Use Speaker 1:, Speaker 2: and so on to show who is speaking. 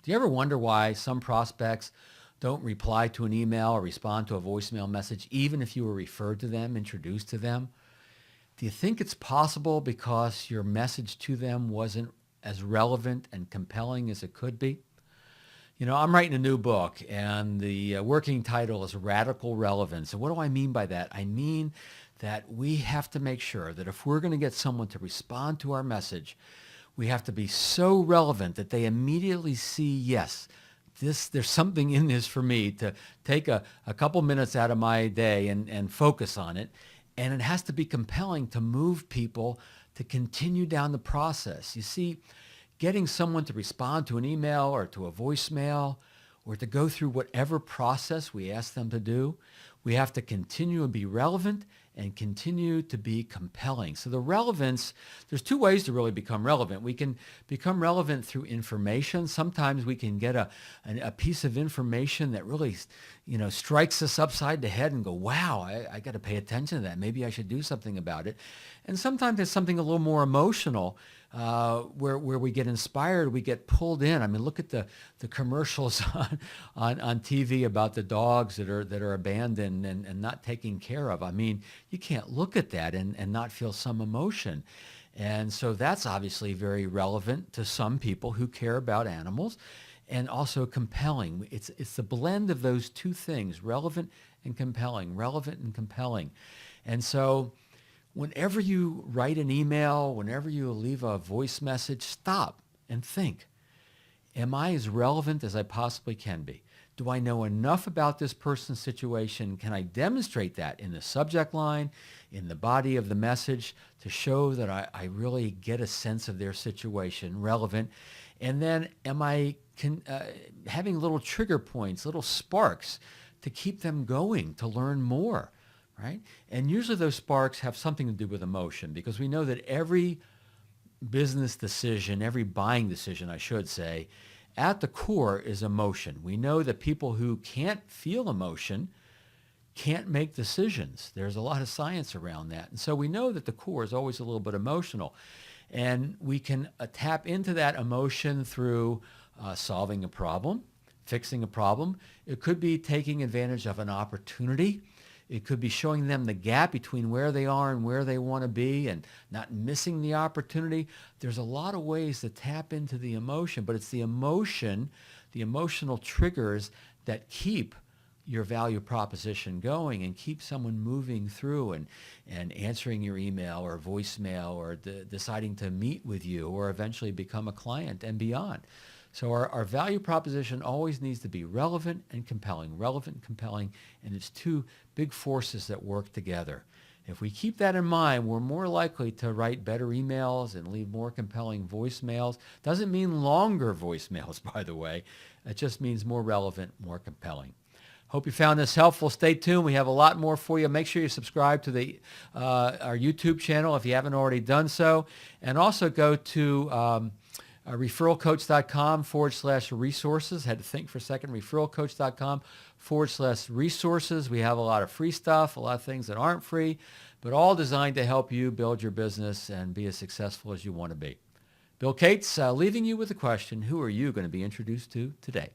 Speaker 1: Do you ever wonder why some prospects don't reply to an email or respond to a voicemail message, even if you were referred to them, introduced to them? Do you think it's possible because your message to them wasn't as relevant and compelling as it could be? You know, I'm writing a new book, and the working title is Radical Relevance. And what do I mean by that? I mean that we have to make sure that if we're going to get someone to respond to our message, we have to be so relevant that they immediately see, yes, there's something in this for me to take a couple minutes out of my day and focus on it. And it has to be compelling to move people to continue down the process. You see, getting someone to respond to an email or to a voicemail or to go through whatever process we ask them to do, we have to continue to be relevant and continue to be compelling. So the relevance, there's two ways to really become relevant. We can become relevant through information. Sometimes we can get a piece of information that really, strikes us upside the head and go, wow, I got to pay attention to that. Maybe I should do something about it. And sometimes it's something a little more emotional, where we get inspired, we get pulled in. I mean, look at the commercials on TV about the dogs that are abandoned and not taken care of. I mean, you can't look at that and not feel some emotion. And so that's obviously very relevant to some people who care about animals, and also compelling. It's the blend of those two things, relevant and compelling, relevant and compelling. And so whenever you write an email, whenever you leave a voice message, stop and think, am I as relevant as I possibly can be? Do I know enough about this person's situation? Can I demonstrate that in the subject line, in the body of the message, to show that I really get a sense of their situation, relevant? And then am I having little trigger points, little sparks to keep them going, to learn more? Right? And usually those sparks have something to do with emotion, because we know that every business decision, every buying decision, I should say, at the core is emotion. We know that people who can't feel emotion can't make decisions. There's a lot of science around that. And so we know that the core is always a little bit emotional. And we can tap into that emotion through solving a problem, fixing a problem. It could be taking advantage of an opportunity. It could be showing them the gap between where they are and where they want to be and not missing the opportunity. There's a lot of ways to tap into the emotion, but it's the emotion, the emotional triggers that keep your value proposition going and keep someone moving through and answering your email or voicemail or deciding to meet with you or eventually become a client and beyond. So our value proposition always needs to be relevant and compelling, and it's two big forces that work together. If we keep that in mind, we're more likely to write better emails and leave more compelling voicemails. Doesn't mean longer voicemails, by the way. It just means more relevant, more compelling. Hope you found this helpful. Stay tuned. We have a lot more for you. Make sure you subscribe to our YouTube channel if you haven't already done so. And also go to referralcoach.com/resources. Had to think for a second. referralcoach.com/resources. We have a lot of free stuff, a lot of things that aren't free, but all designed to help you build your business and be as successful as you want to be. Bill Cates, leaving you with a question. Who are you going to be introduced to today?